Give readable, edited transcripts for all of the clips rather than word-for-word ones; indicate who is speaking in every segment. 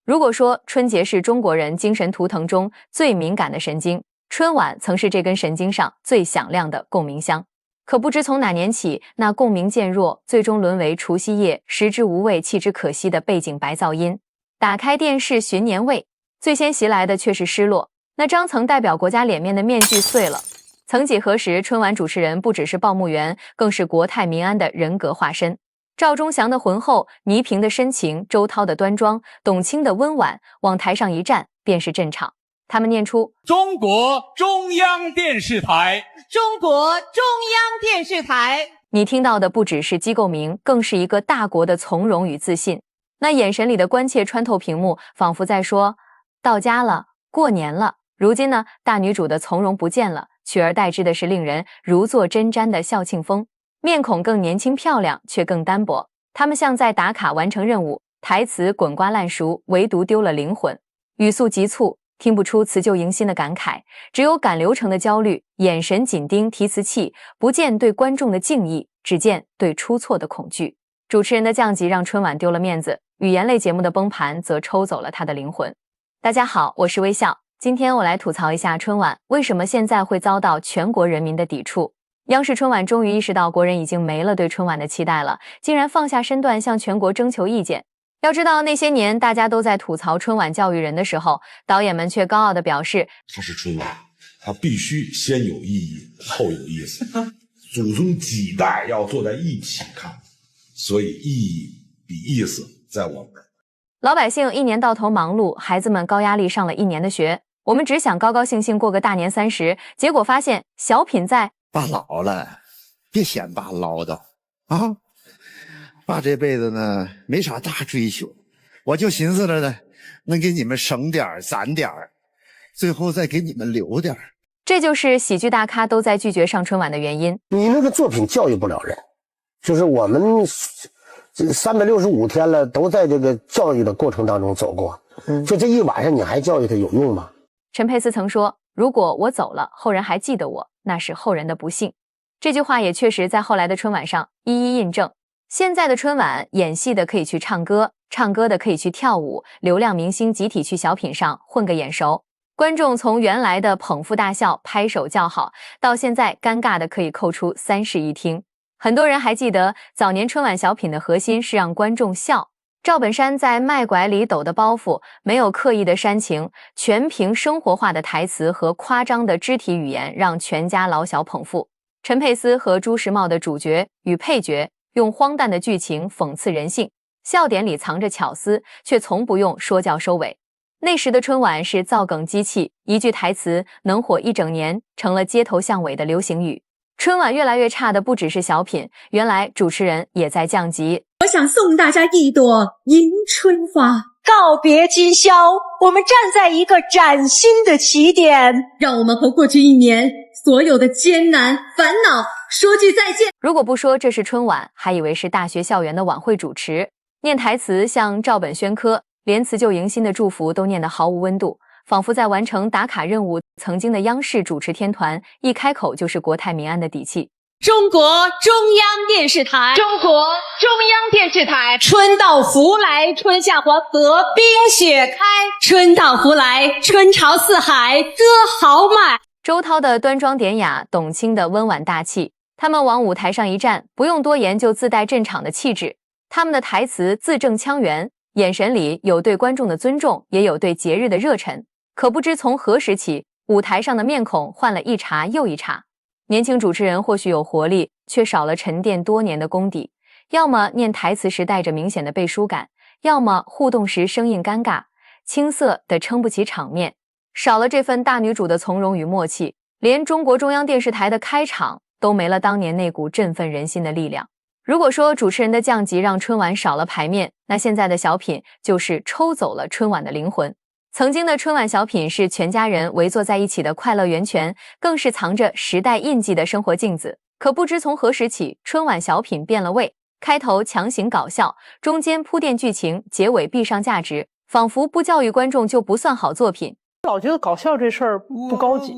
Speaker 1: 如果说春节是中国人精神图腾中最敏感的神经，春晚曾是这根神经上最响亮的共鸣箱。可不知从哪年起，那共鸣渐弱，最终沦为除夕夜食之无味弃之可惜的背景白噪音。打开电视寻年味，最先袭来的却是失落。那张曾代表国家脸面的面具碎了。曾几何时，春晚主持人不只是报幕员，更是国泰民安的人格化身。赵忠祥的浑厚，倪萍的深情，周涛的端庄，董卿的温婉，往台上一站便是阵场。他们念出
Speaker 2: 中国中央电视台，
Speaker 3: 中国中央电视台。
Speaker 1: 你听到的不只是机构名，更是一个大国的从容与自信。那眼神里的关切穿透屏幕，仿佛在说到家了，过年了。如今呢，大女主的从容不见了，取而代之的是令人如坐针毡的校庆风，面孔更年轻漂亮，却更单薄。他们像在打卡完成任务，台词滚瓜烂熟，唯独丢了灵魂，语速急促，听不出辞旧迎新的感慨，只有赶流程的焦虑，眼神紧盯提词器，不见对观众的敬意，只见对出错的恐惧。主持人的降级让春晚丢了面子，语言类节目的崩盘则抽走了他的灵魂。大家好，我是微笑，今天我来吐槽一下春晚为什么现在会遭到全国人民的抵触。央视春晚终于意识到国人已经没了对春晚的期待了，竟然放下身段向全国征求意见。要知道那些年大家都在吐槽春晚教育人的时候，导演们却高傲地表示，
Speaker 4: 它是春晚，它必须先有意义后有意思，祖宗几代要坐在一起看，所以意义比意思在我们。
Speaker 1: 老百姓一年到头忙碌，孩子们高压力上了一年的学，我们只想高高兴兴过个大年30，结果发现小品在
Speaker 5: 爸老了，别嫌爸唠叨啊！爸这辈子呢没啥大追求，我就寻思着呢，能给你们省点攒点，最后再给你们留点。
Speaker 1: 这就是喜剧大咖都在拒绝上春晚的原因。
Speaker 6: 你那个作品教育不了人，就是我们365天了，都在这个教育的过程当中走过。就这一晚上，你还教育他有用吗？
Speaker 1: 陈佩斯曾说，如果我走了，后人还记得我，那是后人的不幸。这句话也确实在后来的春晚上一一印证。现在的春晚，演戏的可以去唱歌，唱歌的可以去跳舞，流量明星集体去小品上混个眼熟。观众从原来的捧腹大笑、拍手叫好，到现在尴尬的可以扣出3室一厅。很多人还记得早年春晚小品的核心是让观众笑。赵本山在卖拐里抖的包袱，没有刻意的煽情，全凭生活化的台词和夸张的肢体语言，让全家老小捧腹。陈佩斯和朱时茂的主角与配角，用荒诞的剧情讽刺人性，笑点里藏着巧思，却从不用说教收尾。那时的春晚是造梗机器，一句台词能火一整年，成了街头巷尾的流行语。春晚越来越差的不只是小品，原来主持人也在降级。
Speaker 3: 我想送大家一朵迎春花，告别今宵，我们站在一个崭新的起点，让我们和过去一年所有的艰难烦恼说句再见。
Speaker 1: 如果不说这是春晚，还以为是大学校园的晚会主持，念台词像照本宣科，连辞旧迎新的祝福都念得毫无温度，仿佛在完成打卡任务。曾经的央视主持天团，一开口就是国泰民安的底气。
Speaker 3: 中国中央电视台，中国中央电视台，春到福来，春夏黄河冰雪开，春到福来，春潮四海歌豪迈。
Speaker 1: 周涛的端庄典雅，董卿的温婉大气，他们往舞台上一站，不用多言就自带阵场的气质。他们的台词字正腔圆，眼神里有对观众的尊重，也有对节日的热忱。可不知从何时起，舞台上的面孔换了一茬又一茬。年轻主持人或许有活力，却少了沉淀多年的功底，要么念台词时带着明显的背书感，要么互动时生硬尴尬，青涩的撑不起场面，少了这份大女主的从容与默契，连中国中央电视台的开场都没了当年那股振奋人心的力量。如果说主持人的降级让春晚少了排面，那现在的小品就是抽走了春晚的灵魂。曾经的春晚小品是全家人围坐在一起的快乐源泉，更是藏着时代印记的生活镜子。可不知从何时起，春晚小品变了味，开头强行搞笑，中间铺垫剧情，结尾闭上价值，仿佛不教育观众就不算好作品。
Speaker 7: 老觉得搞笑这事儿不高级，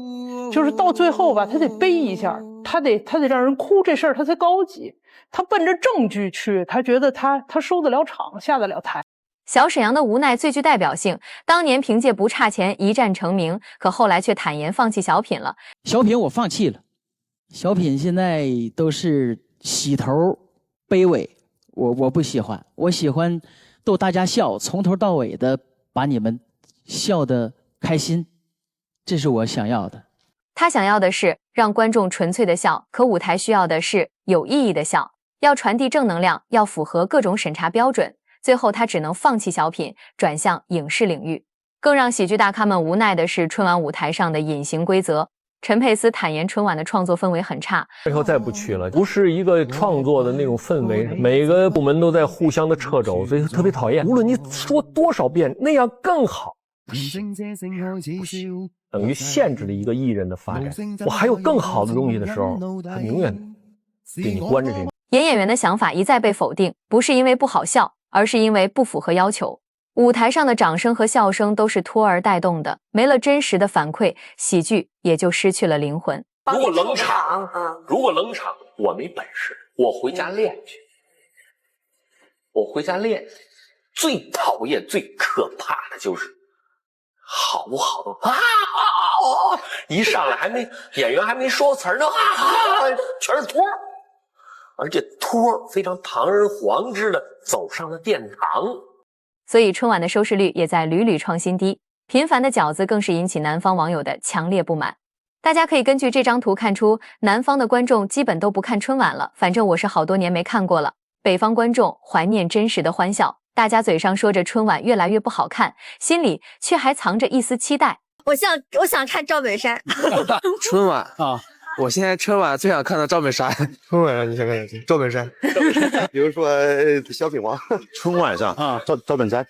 Speaker 7: 就是到最后吧，他得悲一下，他得让人哭，这事儿他才高级。他奔着正剧去，他觉得他收得了场，下得了台。
Speaker 1: 小沈阳的无奈最具代表性，当年凭借不差钱一战成名，可后来却坦言放弃小品了。
Speaker 8: 小品我放弃了，小品现在都是洗头卑微，我不喜欢，我喜欢逗大家笑，从头到尾的把你们笑得开心，这是我想要的。
Speaker 1: 他想要的是让观众纯粹的笑，可舞台需要的是有意义的笑，要传递正能量，要符合各种审查标准。最后他只能放弃小品，转向影视领域。更让喜剧大咖们无奈的是春晚舞台上的隐形规则。陈佩斯坦言春晚的创作氛围很差，
Speaker 9: 以后再不去了，不是一个创作的那种氛围，每个部门都在互相的掣肘，所以特别讨厌。无论你说多少遍，那样更好，等于限制了一个艺人的发展。我还有更好的东西的时候，他永远给你关着这个。
Speaker 1: 演员的想法一再被否定，不是因为不好笑，而是因为不符合要求。舞台上的掌声和笑声都是托儿带动的，没了真实的反馈，喜剧也就失去了灵魂。
Speaker 10: 如果冷场，我没本事，我回家练去。最讨厌、最可怕的就是好不好的一上来演员还没说词儿呢，全是托儿，而且托儿非常堂而皇之的走上了殿堂。
Speaker 1: 所以春晚的收视率也在屡屡创新低，频繁的饺子更是引起南方网友的强烈不满。大家可以根据这张图看出，南方的观众基本都不看春晚了，反正我是好多年没看过了。北方观众怀念真实的欢笑，大家嘴上说着春晚越来越不好看，心里却还藏着一丝期待。
Speaker 11: 我想看赵本山。
Speaker 12: 春晚啊，我现在春晚最想看到赵本山。
Speaker 13: 春晚上你想看赵本山，比如说小品王。
Speaker 5: 春晚上啊，赵本山，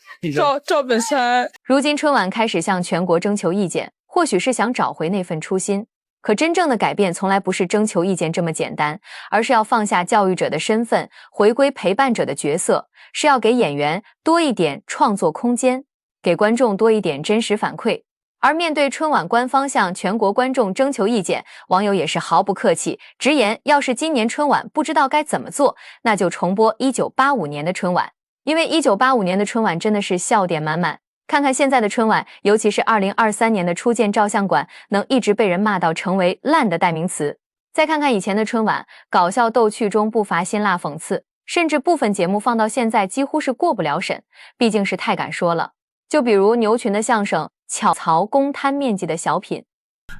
Speaker 7: 赵本山。
Speaker 1: 如今春晚开始向全国征求意见，或许是想找回那份初心。可真正的改变从来不是征求意见这么简单，而是要放下教育者的身份，回归陪伴者的角色，是要给演员多一点创作空间，给观众多一点真实反馈。而面对春晚官方向全国观众征求意见，网友也是毫不客气，直言要是今年春晚不知道该怎么做，那就重播1985年的春晚，因为1985年的春晚真的是笑点满满。看看现在的春晚，尤其是2023年的初见照相馆，能一直被人骂到成为烂的代名词。再看看以前的春晚，搞笑逗趣中不乏辛辣讽刺，甚至部分节目放到现在几乎是过不了审，毕竟是太敢说了。就比如牛群的相声巧槽公摊面积的小品。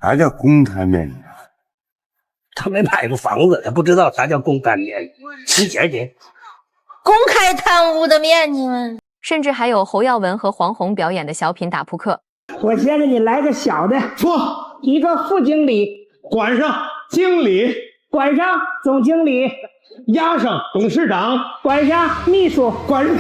Speaker 14: 啥叫公摊面积？
Speaker 6: 他没买过房子，他不知道啥叫公摊面积。10节
Speaker 11: 公开贪污的面积吗？
Speaker 1: 甚至还有侯耀文和黄宏表演的小品打扑克。
Speaker 15: 我先给你来个小的，
Speaker 14: 错，
Speaker 15: 一个副经理，
Speaker 14: 管上经理，
Speaker 15: 管上总经理，
Speaker 14: 压上董事长，
Speaker 15: 管上秘书，
Speaker 14: 管上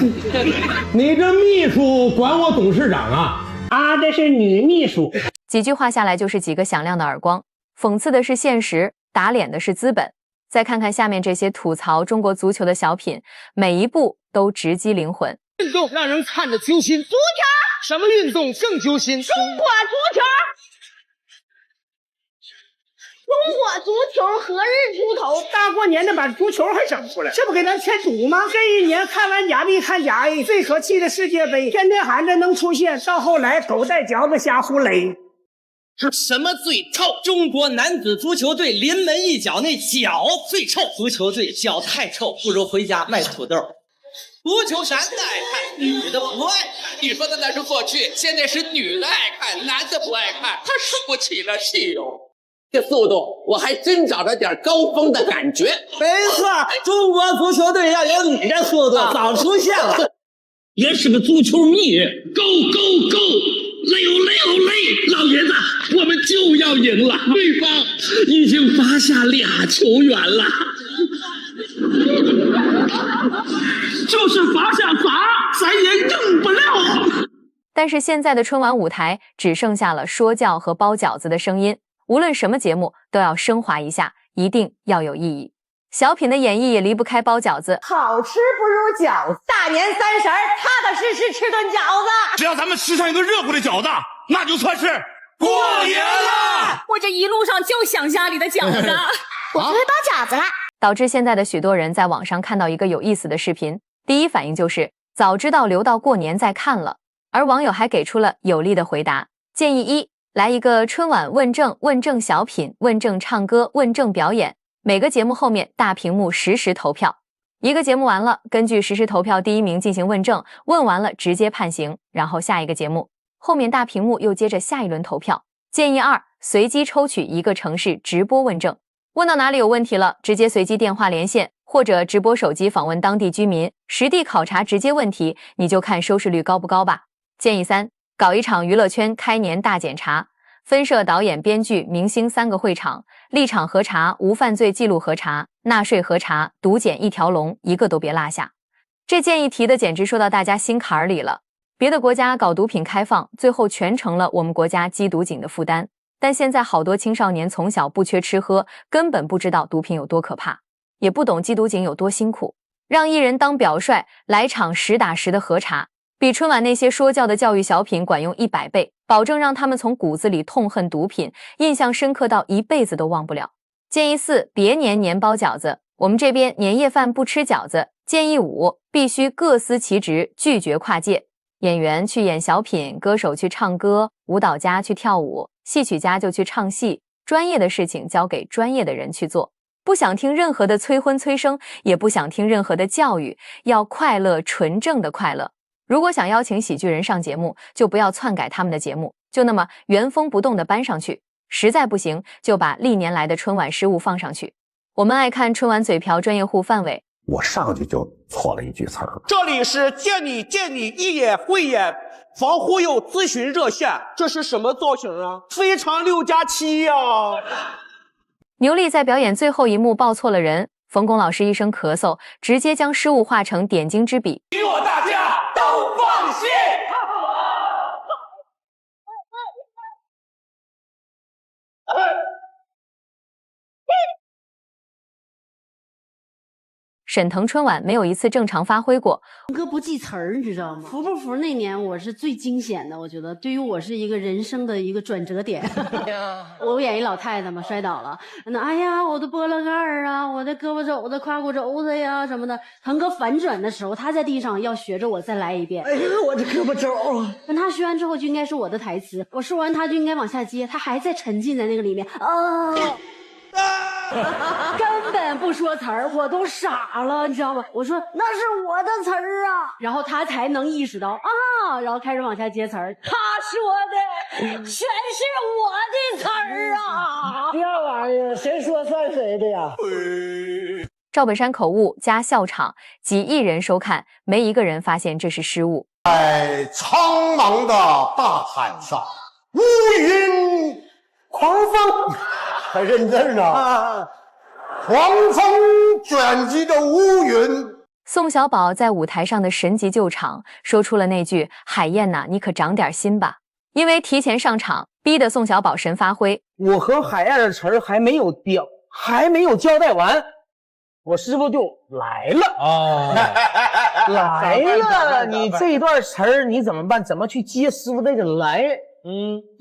Speaker 14: 你这秘书管我董事长啊？
Speaker 15: 啊，这是女秘书。
Speaker 1: 几句话下来就是几个响亮的耳光，讽刺的是现实，打脸的是资本。再看看下面这些吐槽中国足球的小品，每一部都直击灵魂。
Speaker 16: 运动让人看着揪心，足球什么运动更揪心？
Speaker 11: 中国足球，中国足球何日出头？
Speaker 15: 大过年的把足球还整出来，这不给咱添堵吗？这一年看完甲 B 看甲 A， 最可气的世界杯，天天喊着能出现，到后来狗带嚼子瞎胡垒。
Speaker 16: 是什么最臭？中国男子足球队临门一脚，那脚最臭。足球队脚太臭，不如回家卖土豆。足球男的爱看，女的不爱看。
Speaker 10: 你说的那是过去，现在是女的爱看，男的不爱看，他生不起了气哟。这速度，我还真找着点高峰的感觉。
Speaker 16: 没错，中国足球队要有你这速度，早出现了。
Speaker 17: 也是个足球迷，Go Go Go！ 累哦累哦累！老爷子，我们就要赢了，对方已经罚下2球员了。就是罚下罚，咱也赢不了。
Speaker 1: 但是现在的春晚舞台只剩下了说教和包饺子的声音，无论什么节目都要升华一下，一定要有意义。小品的演绎也离不开包饺子，
Speaker 11: 好吃不如饺子。大年30，踏踏实实吃顿饺子。
Speaker 2: 只要咱们吃上一顿热乎的饺子，那就算是过年了。
Speaker 18: 我这一路上就想家里的饺子，
Speaker 11: 我学会包饺子了。
Speaker 1: 导致现在的许多人在网上看到一个有意思的视频，第一反应就是早知道留到过年再看了。而网友还给出了有力的回答，建议一，来一个春晚问政，问政小品，问政唱歌，问政表演，每个节目后面大屏幕实时投票，一个节目完了，根据实时投票第一名进行问政，问完了直接判刑，然后下一个节目，后面大屏幕又接着下一轮投票。建议二，随机抽取一个城市直播问政，问到哪里有问题了，直接随机电话连线，或者直播手机访问当地居民，实地考察直接问题，你就看收视率高不高吧。建议三，搞一场娱乐圈开年大检查，分设导演、编剧、明星3个会场，立场核查，无犯罪记录核查，纳税核查，毒检一条龙，一个都别落下。这建议提的简直说到大家心坎里了。别的国家搞毒品开放，最后全成了我们国家缉毒警的负担。但现在好多青少年从小不缺吃喝，根本不知道毒品有多可怕，也不懂缉毒警有多辛苦。让艺人当表率，来场实打实的核查，比春晚那些说教的教育小品管用100倍，保证让他们从骨子里痛恨毒品，印象深刻到一辈子都忘不了。建议4，别年包饺子，我们这边年夜饭不吃饺子。建议5，必须各司其职，拒绝跨界。演员去演小品，歌手去唱歌，舞蹈家去跳舞，戏曲家就去唱戏，专业的事情交给专业的人去做。不想听任何的催婚催生，也不想听任何的教育，要快乐，纯正的快乐。如果想邀请喜剧人上节目，就不要篡改他们的节目，就那么原封不动的搬上去。实在不行，就把历年来的春晚失误放上去。我们爱看春晚嘴瓢专业户范伟，
Speaker 19: 我上去就错了一句词儿。
Speaker 20: 这里是见你一眼慧眼防忽悠咨询热线，这是什么造型啊？非常6+7呀！
Speaker 1: 牛莉在表演最后一幕报错了人，冯巩老师一声咳嗽，直接将失误化成点睛之笔。
Speaker 20: 你我大家都放心。
Speaker 1: 沈腾春晚没有一次正常发挥过，
Speaker 21: 歌不记词儿，你知道吗？服不服那年我是最惊险的，我觉得对于我是一个人生的一个转折点。我演一老太太嘛，摔倒了，那哎呀，我的拨了盖儿啊，我的胳膊肘子、胯骨肘子呀什么的。腾哥反转的时候，他在地上要学着我再来一遍。哎呀，我的胳膊肘！跟他学完之后就应该是我的台词，我说完他就应该往下接，他还在沉浸在那个里面啊。根本不说词儿，我都傻了，你知道吗？我说那是我的词儿啊，然后他才能意识到啊，然后开始往下接词儿。他说的全是我的词儿啊！
Speaker 15: 这玩意儿谁说算谁的呀？
Speaker 1: 赵本山口误加笑场，几亿人收看，没一个人发现这是失误。
Speaker 22: 在苍茫的大海上，乌云狂风。还认字呢！狂风卷集的乌云。
Speaker 1: 宋小宝在舞台上的神级救场，说出了那句“海燕呐，你可长点心吧”。因为提前上场，逼得宋小宝神发挥。
Speaker 15: 我和海燕的词儿还没有掉，还没有交代完，我师傅就来了啊！来了，你这一段词儿你怎么办？怎么去接师傅这个来？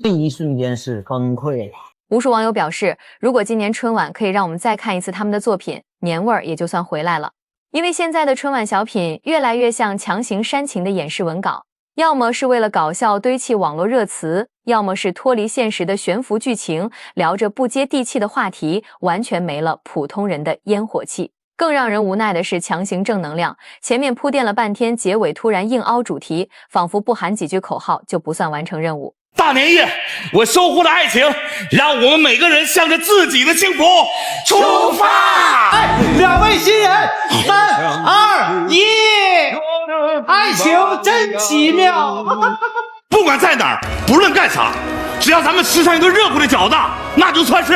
Speaker 15: 这一瞬间是崩溃了。
Speaker 1: 无数网友表示，如果今年春晚可以让我们再看一次他们的作品，年味儿也就算回来了。因为现在的春晚小品越来越像强行煽情的演示文稿，要么是为了搞笑堆砌网络热词，要么是脱离现实的悬浮剧情，聊着不接地气的话题，完全没了普通人的烟火气。更让人无奈的是强行正能量，前面铺垫了半天，结尾突然硬凹主题，仿佛不喊几句口号就不算完成任务。
Speaker 2: 大年夜，我收获了爱情，让我们每个人向着自己的幸福出发！
Speaker 15: 哎，两位新人，3、2、1，爱情真奇妙。
Speaker 2: 不管在哪儿，不论干啥，只要咱们吃上一个热乎的饺子，那就算是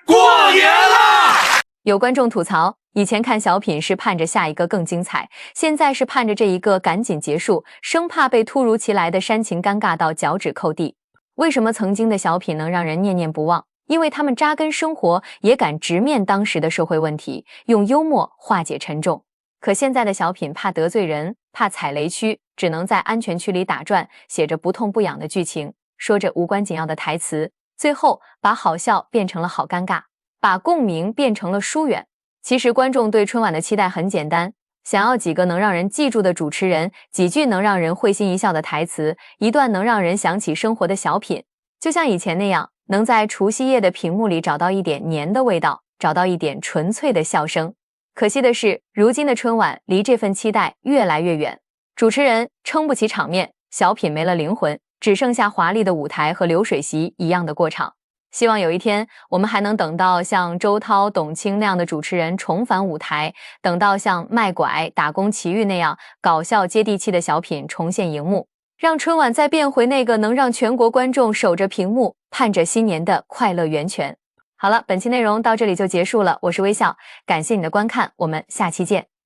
Speaker 2: 过年了。
Speaker 1: 有观众吐槽，以前看小品是盼着下一个更精彩，现在是盼着这一个赶紧结束，生怕被突如其来的煽情尴尬到脚趾抠地。为什么曾经的小品能让人念念不忘？因为他们扎根生活，也敢直面当时的社会问题，用幽默化解沉重。可现在的小品怕得罪人，怕踩雷区，只能在安全区里打转，写着不痛不痒的剧情，说着无关紧要的台词，最后把好笑变成了好尴尬，把共鸣变成了疏远。其实观众对春晚的期待很简单，想要几个能让人记住的主持人，几句能让人会心一笑的台词，一段能让人想起生活的小品，就像以前那样，能在除夕夜的屏幕里找到一点年的味道，找到一点纯粹的笑声。可惜的是，如今的春晚离这份期待越来越远，主持人撑不起场面，小品没了灵魂，只剩下华丽的舞台和流水席一样的过场。希望有一天，我们还能等到像周涛、董卿那样的主持人重返舞台，等到像卖拐、打工奇遇那样搞笑接地气的小品重现荧幕，让春晚再变回那个能让全国观众守着屏幕盼着新年的快乐源泉。好了，本期内容到这里就结束了，我是微笑，感谢你的观看，我们下期见。